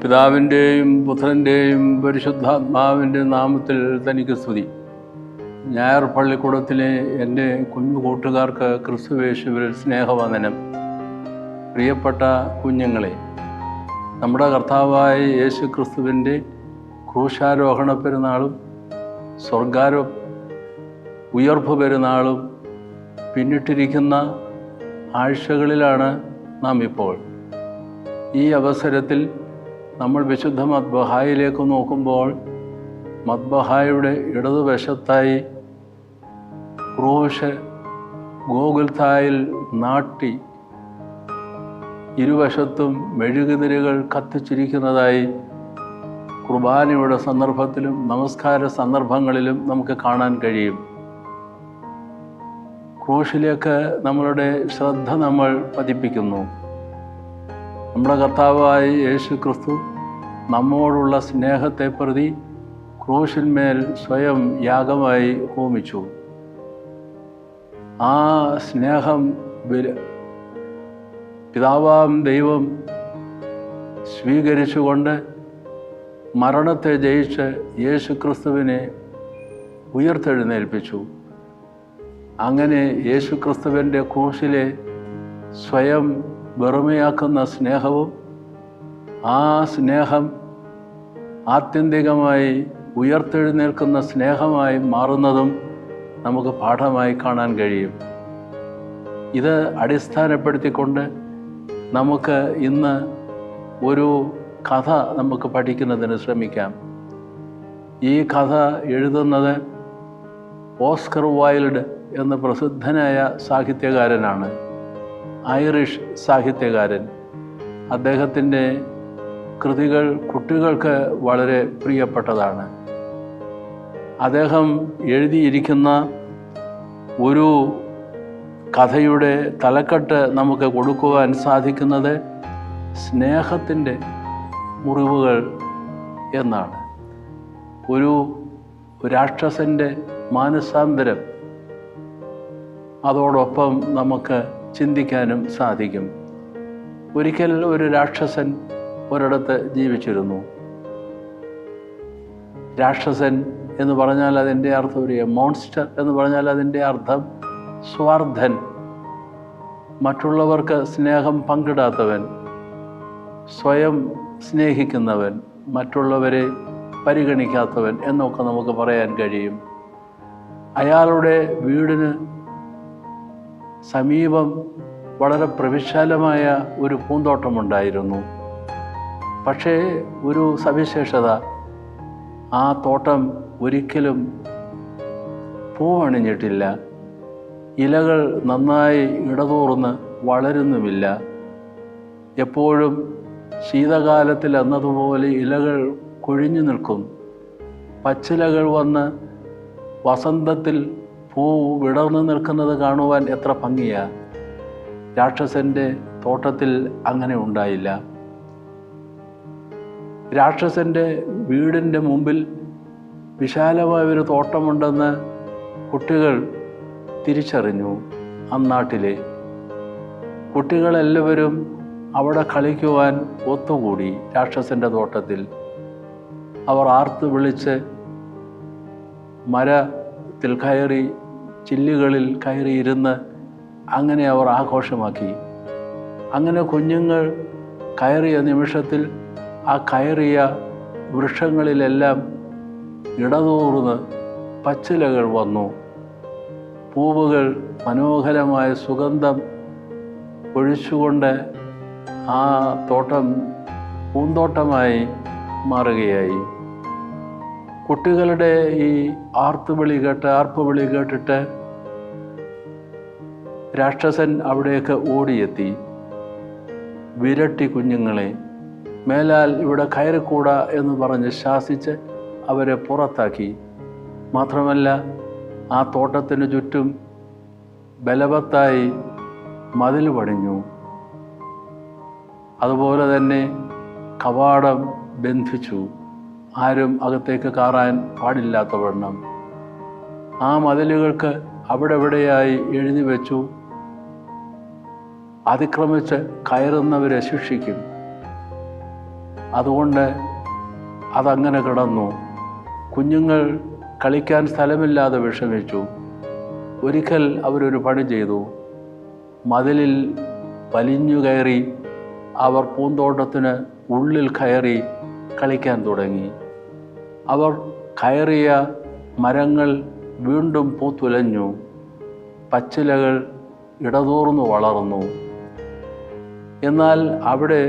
പിതാവിൻ്റെയും പുത്രൻ്റെയും പരിശുദ്ധാത്മാവിൻ്റെ നാമത്തിൽ തനിക്ക് സ്തുതി. ഞായർ പള്ളിക്കൂടത്തിലെ എൻ്റെ കുഞ്ഞു കൂട്ടുകാർക്ക് ക്രിസ്തുയേശുവിൽ സ്നേഹവന്ദനം. പ്രിയപ്പെട്ട കുഞ്ഞുങ്ങളെ, നമ്മുടെ കർത്താവായ യേശു ക്രിസ്തുവിൻ്റെ ക്രൂശാരോഹണ പെരുന്നാളും ഉയർപ്പ് പെരുന്നാളും പിന്നിട്ടിരിക്കുന്ന ആഴ്ചകളിലാണ് നാം ഇപ്പോൾ. ഈ അവസരത്തിൽ നമ്മൾ വിശുദ്ധ മദ്ബഹായിലേക്ക് നോക്കുമ്പോൾ മദ്ബഹായുടെ ഇടതുവശത്തായി ക്രൂശ് ഗോഗുൽഥായിൽ നാട്ടി ഇരുവശത്തും മെഴുകുതിരികൾ കത്തിച്ചിരിക്കുന്നതായി കുർബാനയുടെ സന്ദർഭത്തിലും നമസ്കാര സന്ദർഭങ്ങളിലും നമുക്ക് കാണാൻ കഴിയും. ക്രൂശിലേക്ക് നമ്മളുടെ ശ്രദ്ധ നമ്മൾ പതിപ്പിക്കുന്നു. നമ്മുടെ കർത്താവായ യേശു ക്രിസ്തു നമ്മോടുള്ള സ്നേഹത്തെ പ്രതി ക്രൂശിന്മേൽ സ്വയം യാഗമായി ഹോമിച്ചു. ആ സ്നേഹം പിതാവാം ദൈവം സ്വീകരിച്ചുകൊണ്ട് മരണത്തെ ജയിച്ച് യേശു ക്രിസ്തുവിനെ ഉയർത്തെഴുന്നേൽപ്പിച്ചു. അങ്ങനെ യേശു ക്രിസ്തുവിൻ്റെ ക്രൂശിലെ സ്വയം വെറുമയാക്കുന്ന സ്നേഹവും ആ സ്നേഹം ആത്യന്തികമായി ഉയർത്തെഴുന്നേൽക്കുന്ന സ്നേഹമായി മാറുന്നതും നമുക്ക് പാഠമായി കാണാൻ കഴിയും. ഇത് അടിസ്ഥാനപ്പെടുത്തിക്കൊണ്ട് നമുക്ക് ഇന്ന് ഒരു കഥ നമുക്ക് പഠിക്കുന്നതിന് ശ്രമിക്കാം. ഈ കഥ എഴുതുന്നത് ഓസ്കർ വൈൽഡ് എന്ന പ്രസിദ്ധനായ സാഹിത്യകാരനാണ്, ഐറിഷ് സാഹിത്യകാരൻ. അദ്ദേഹത്തിൻ്റെ കൃതികൾ കുട്ടികൾക്ക് വളരെ പ്രിയപ്പെട്ടതാണ്. അദ്ദേഹം എഴുതിയിരിക്കുന്ന ഒരു കഥയുടെ തലക്കെട്ട് നമുക്ക് കൊടുക്കുവാൻ സാധിക്കുന്നത് സ്നേഹത്തിൻ്റെ മുറിവുകൾ എന്നാണ്. ഒരു രാക്ഷസൻ്റെ മാനസാന്തരം അതോടൊപ്പം നമുക്ക് ചിന്തിക്കാനും സാധിക്കും. ഒരിക്കൽ ഒരു രാക്ഷസൻ ഒരിടത്ത് ജീവിച്ചിരുന്നു. രാക്ഷസൻ എന്ന് പറഞ്ഞാൽ അതിൻ്റെ അർത്ഥം ഒരു മോൺസ്റ്റർ എന്ന് പറഞ്ഞാൽ അതിൻ്റെ അർത്ഥം സ്വാർത്ഥൻ, മറ്റുള്ളവർക്ക് സ്നേഹം പങ്കിടാത്തവൻ, സ്വയം സ്നേഹിക്കുന്നവൻ, മറ്റുള്ളവരെ പരിഗണിക്കാത്തവൻ എന്നൊക്കെ നമുക്ക് പറയാൻ കഴിയും. അയാളുടെ വീടിന് സമീപം വളരെ പ്രവിശാലമായ ഒരു പൂന്തോട്ടമുണ്ടായിരുന്നു. പക്ഷേ ഒരു സവിശേഷത, ആ തോട്ടം ഒരിക്കലും പൂവണിഞ്ഞിട്ടില്ല. ഇലകൾ നന്നായി ഇടതൂർന്ന് വളരുന്നുമില്ല. എപ്പോഴും ശീതകാലത്തിൽ എന്നതുപോലെ ഇലകൾ കൊഴിഞ്ഞു നിൽക്കും. പച്ചിലകൾ വന്ന് വസന്തത്തിൽ പൂ വിടർന്നു നിൽക്കുന്നത് കാണുവാൻ എത്ര ഭംഗിയാ. രാക്ഷസൻ്റെ തോട്ടത്തിൽ അങ്ങനെ ഉണ്ടായില്ല. രാക്ഷസൻ്റെ വീടിൻ്റെ മുമ്പിൽ വിശാലമായൊരു തോട്ടമുണ്ടെന്ന് കുട്ടികൾ തിരിച്ചറിഞ്ഞു. അന്നാട്ടിലെ കുട്ടികളെല്ലാവരും അവിടെ കളിക്കുവാൻ ഒത്തുകൂടി രാക്ഷസൻ്റെ തോട്ടത്തിൽ. അവർ ആർത്ത് വിളിച്ച് മരത്തിൽ കയറി, ചില്ലുകളിൽ കയറിയിരുന്ന് അങ്ങനെ അവർ ആഘോഷമാക്കി. അങ്ങനെ കുഞ്ഞുങ്ങൾ കയറിയ നിമിഷത്തിൽ ആ കയറിയ വൃക്ഷങ്ങളിലെല്ലാം ഇടതൂർന്ന് പച്ചിലകൾ വന്നു. പൂവുകൾ മനോഹരമായ സുഗന്ധം ഒഴിച്ചുകൊണ്ട് ആ തോട്ടം പൂന്തോട്ടമായി മാറുകയായി. കുട്ടികളുടെ ഈ ആർപ്പുവിളി കേട്ടിട്ട് രാക്ഷസൻ അവിടേക്ക് ഓടിയെത്തി. വിരട്ടി കുഞ്ഞുങ്ങളെ, മേലാൽ ഇവിടെ കയറിക്കൂടാ എന്ന് പറഞ്ഞ് ശാസിച്ച് അവരെ പുറത്താക്കി. മാത്രമല്ല, ആ തോട്ടത്തിന് ചുറ്റും ബലവത്തായി മതിൽ പണിഞ്ഞു. അതുപോലെ തന്നെ കവാടം ബന്ധിച്ചു, ആരും അകത്തേക്ക് കയറാൻ പാടില്ലാത്തവണ്ണം. ആ മതിലുകൾക്ക് അവിടെ ഇവിടെയായി എഴുതി വെച്ചു, അതിക്രമിച്ച് കയറുന്നവരെ ശിക്ഷിക്കും. അതുകൊണ്ട് അതങ്ങനെ കിടന്നു. കുഞ്ഞുങ്ങൾ കളിക്കാൻ സ്ഥലമില്ലാതെ വിഷമിച്ചു. ഒരിക്കൽ അവരൊരു പണി ചെയ്തു. മതിലിൽ വലിഞ്ഞു കയറി അവർ പൂന്തോട്ടത്തിന് ഉള്ളിൽ കയറി കളിക്കാൻ തുടങ്ങി. അവർ കയറിയ മരങ്ങൾ വീണ്ടും പൂത്തുലഞ്ഞു. പച്ചിലകൾ ഇടതൂർന്നു വളർന്നു. എന്നാൽ അവിടെ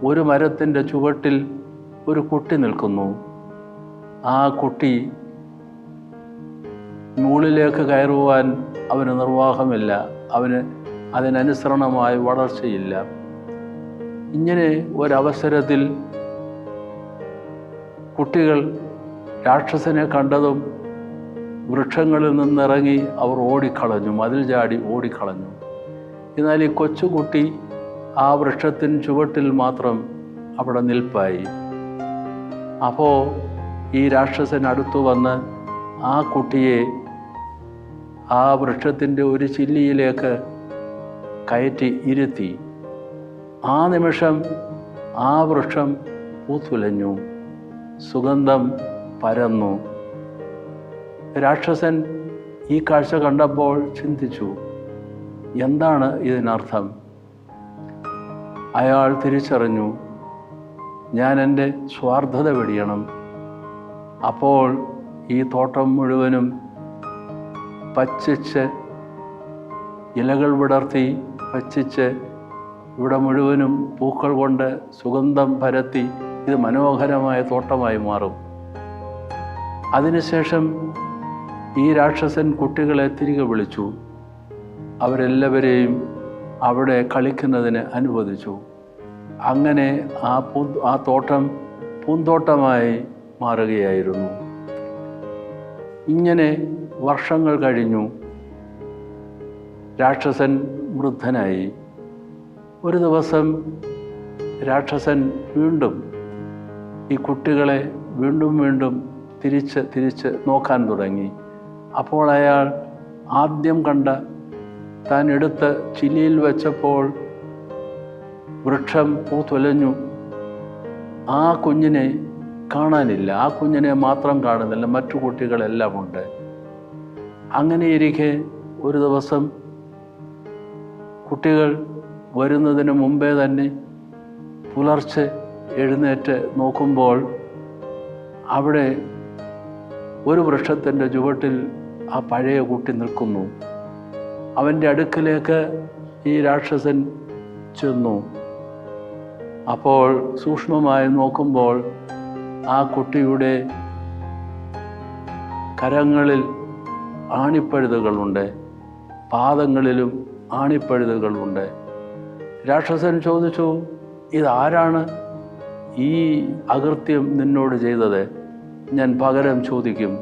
ഒരു മരത്തിൻ്റെ ചുവട്ടിൽ ഒരു കുട്ടി നിൽക്കുന്നു. ആ കുട്ടി മുകളിലേക്ക് കയറുവാൻ അവന് നിർവാഹമില്ല. അവന് അതിനനുസരണമായി വളർച്ചയില്ല. ഇങ്ങനെ ഒരവസരത്തിൽ കുട്ടികൾ രാക്ഷസനെ കണ്ടതും വൃക്ഷങ്ങളിൽ നിന്നിറങ്ങി അവർ ഓടിക്കളഞ്ഞു, മതിൽ ചാടി ഓടിക്കളഞ്ഞു. എന്നാൽ ഈ കൊച്ചുകുട്ടി ആ വൃക്ഷത്തിന് ചുവട്ടിൽ മാത്രം അവിടെ നിൽപ്പായി. അപ്പോൾ ഈ രാക്ഷസൻ അടുത്തു വന്ന് ആ കുട്ടിയെ ആ വൃക്ഷത്തിൻ്റെ ഒരു ചില്ലിയിലേക്ക് കയറ്റി ഇരുത്തി. ആ നിമിഷം ആ വൃക്ഷം പൂത്തുലഞ്ഞു, സുഗന്ധം പരന്നു. രാക്ഷസൻ ഈ കാഴ്ച കണ്ടപ്പോൾ ചിന്തിച്ചു, എന്താണ് ഇതിനർത്ഥം? അയാൾ തിരിച്ചറിഞ്ഞു, ഞാൻ എൻ്റെ സ്വാർത്ഥത വെടിയണം. അപ്പോൾ ഈ തോട്ടം മുഴുവനും പച്ചിച്ച് ഇലകൾ വിടർത്തി പച്ചിച്ച് ഇവിടെ മുഴുവനും പൂക്കൾ കൊണ്ട് സുഗന്ധം പരത്തി ഇത് മനോഹരമായ തോട്ടമായി മാറും. അതിനുശേഷം ഈ രാക്ഷസൻ കുട്ടികളെ തിരികെ വിളിച്ചു. അവരെല്ലാവരെയും അവിടെ കളിക്കുന്നതിന് അനുവദിച്ചു. അങ്ങനെ ആ തോട്ടം പൂന്തോട്ടമായി മാറുകയായിരുന്നു. ഇങ്ങനെ വർഷങ്ങൾ കഴിഞ്ഞു. രാക്ഷസൻ വൃദ്ധനായി. ഒരു ദിവസം രാക്ഷസൻ വീണ്ടും ഈ കുട്ടികളെ വീണ്ടും തിരിച്ച് നോക്കാൻ തുടങ്ങി. അപ്പോൾ അയാൾ ആദ്യം കണ്ട താൻ എടുത്ത് ചില്ലിയിൽ വെച്ചപ്പോൾ വൃക്ഷം പൂത്തുലഞ്ഞു. ആ കുഞ്ഞിനെ കാണാനില്ല. ആ കുഞ്ഞിനെ മാത്രം കാണുന്നില്ല, മറ്റു കുട്ടികളെല്ലാം ഉണ്ട്. അങ്ങനെയിരിക്കെ ഒരു ദിവസം കുട്ടികൾ വരുന്നതിന് മുമ്പേ തന്നെ പുലർച്ചെ എഴുന്നേറ്റ് നോക്കുമ്പോൾ അവിടെ ഒരു വൃക്ഷത്തിൻ്റെ ചുവട്ടിൽ ആ പഴയ കുട്ടി നിൽക്കുന്നു. അവൻ്റെ അടുക്കിലേക്ക് ഈ രാക്ഷസൻ ചെന്നു. അപ്പോൾ സൂക്ഷ്മമായി നോക്കുമ്പോൾ ആ കുട്ടിയുടെ കരങ്ങളിൽ ആണിപ്പഴുതുകളുണ്ട്, പാദങ്ങളിലും ആണിപ്പഴുതുകളുണ്ട്. രാക്ഷസൻ ചോദിച്ചു, ഇതാരാണ് ഈ അകൃത്യം നിന്നോട് ചെയ്തത്? ഞാൻ പകരം ചോദിക്കും.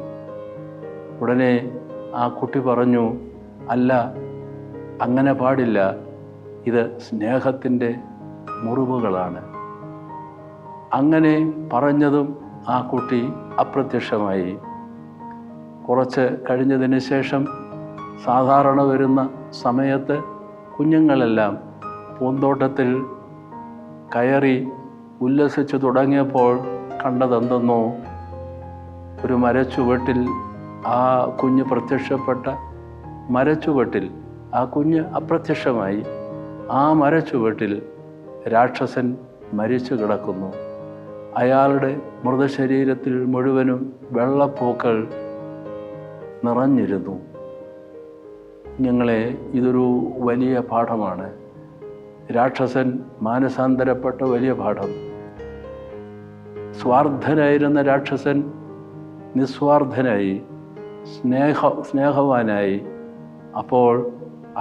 ഉടനെ ആ കുട്ടി പറഞ്ഞു, അല്ല, അങ്ങനെ പാടില്ല, ഇത് സ്നേഹത്തിൻ്റെ മുറിവുകളാണ്. അങ്ങനെ പറഞ്ഞതും ആ കുട്ടി അപ്രത്യക്ഷമായി. കുറച്ച് കഴിഞ്ഞതിന് ശേഷം സാധാരണ വരുന്ന സമയത്ത് കുഞ്ഞുങ്ങളെല്ലാം പൂന്തോട്ടത്തിൽ കയറി ഉല്ലസിച്ചു തുടങ്ങിയപ്പോൾ കണ്ടതെന്തെന്നോ, ഒരു മരച്ചുവട്ടിൽ ആ കുഞ്ഞ് പ്രത്യക്ഷപ്പെട്ട മരച്ചുവട്ടിൽ ആ കുഞ്ഞ് അപ്രത്യക്ഷമായി. ആ മരച്ചുവട്ടിൽ രാക്ഷസൻ മരിച്ചു കിടക്കുന്നു. അയാളുടെ മൃതശരീരത്തിൽ മുഴുവനും വെള്ളപ്പൂക്കൾ നിറഞ്ഞിരുന്നു. ഞങ്ങളെ ഇതൊരു വലിയ പാഠമാണ്. രാക്ഷസൻ മാനസാന്തരപ്പെട്ട വലിയ പാഠം. സ്വാർത്ഥനായിരുന്ന രാക്ഷസൻ നിസ്വാർത്ഥനായി, സ്നേഹവാനായി. അപ്പോൾ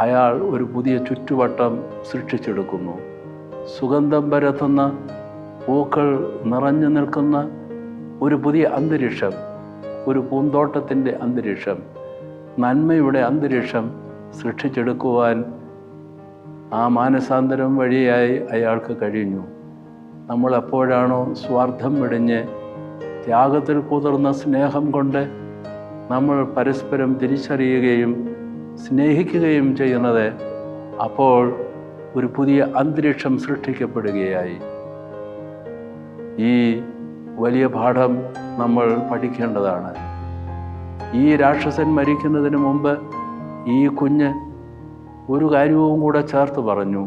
അയാൾ ഒരു പുതിയ ചുറ്റുവട്ടം സൃഷ്ടിച്ചെടുക്കുന്നു. സുഗന്ധം പരത്തുന്ന പൂക്കൾ നിറഞ്ഞു നിൽക്കുന്ന ഒരു പുതിയ അന്തരീക്ഷം, ഒരു പൂന്തോട്ടത്തിൻ്റെ അന്തരീക്ഷം, നന്മയുടെ അന്തരീക്ഷം സൃഷ്ടിച്ചെടുക്കുവാൻ ആ മാനസാന്തരം വഴിയായി അയാൾക്ക് കഴിഞ്ഞു. നമ്മൾ എപ്പോഴാണോ സ്വാർത്ഥം വെടിഞ്ഞ് ത്യാഗത്തിൽ കുതിർന്ന സ്നേഹം കൊണ്ട് നമ്മൾ പരസ്പരം തിരിച്ചറിയുകയും സ്നേഹിക്കുകയും ചെയ്യുന്നത്, അപ്പോൾ ഒരു പുതിയ അന്തരീക്ഷം സൃഷ്ടിക്കപ്പെടുകയായി. ഈ വലിയ പാഠം നമ്മൾ പഠിക്കേണ്ടതാണ്. ഈ രാക്ഷസൻ മരിക്കുന്നതിന് മുമ്പ് ഈ കുഞ്ഞ് ഒരു കാര്യവും കൂടെ ചേർത്ത് പറഞ്ഞു,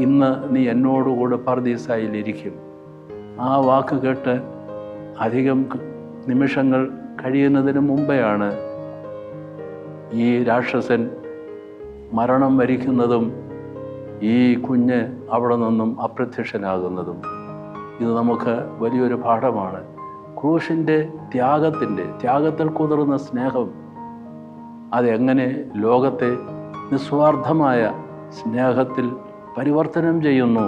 ഇന്ന് നീ എന്നോടുകൂടെ പർദീസായിലിരിക്കും. ആ വാക്ക് കേട്ട് അധികം നിമിഷങ്ങൾ കഴിയുന്നതിന് മുമ്പെയാണ് ഈ രാക്ഷസൻ മരണം വരിക്കുന്നതും ഈ കുഞ്ഞ് അവിടെ നിന്നും അപ്രത്യക്ഷനാകുന്നതും. ഇത് നമുക്ക് വലിയൊരു പാഠമാണ്. ക്രൂശിൻ്റെ ത്യാഗത്തിൽ കുതിർന്ന സ്നേഹം അതെങ്ങനെ ലോകത്തെ നിസ്വാർത്ഥമായ സ്നേഹത്തിൽ പരിവർത്തനം ചെയ്യുന്നു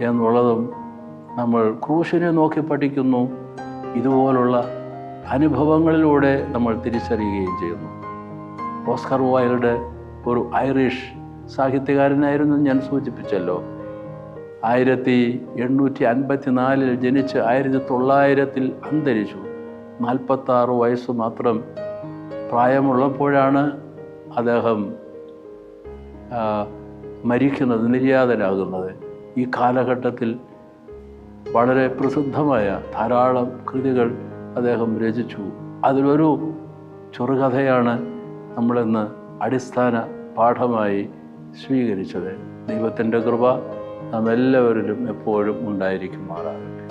എന്നുള്ളതും നമ്മൾ ക്രൂശിനെ നോക്കി പഠിക്കുന്നു. ഇതുപോലുള്ള അനുഭവങ്ങളിലൂടെ നമ്മൾ തിരിച്ചറിയുകയും ചെയ്യുന്നു. ഓസ്കർ വൈൽഡ് ഒരു ഐറിഷ് സാഹിത്യകാരനായിരുന്നു, ഞാൻ സൂചിപ്പിച്ചല്ലോ. 1854 ജനിച്ച് 1900 അന്തരിച്ചു. 46 വയസ്സ് മാത്രം പ്രായമുള്ളപ്പോഴാണ് അദ്ദേഹം മരിക്കുന്നത്, നിര്യാതനാകുന്നത്. ഈ കാലഘട്ടത്തിൽ വളരെ പ്രസിദ്ധമായ ധാരാളം കൃതികൾ അദ്ദേഹം രചിച്ചു. അതിലൊരു ചെറുകഥയാണ് നമ്മളിന്ന് അടിസ്ഥാന പാഠമായി സ്വീകരിച്ചത്. ദൈവത്തിൻ്റെ കൃപ നാം എല്ലാവരിലും എപ്പോഴും ഉണ്ടായിരിക്കുമാറാകട്ടെ.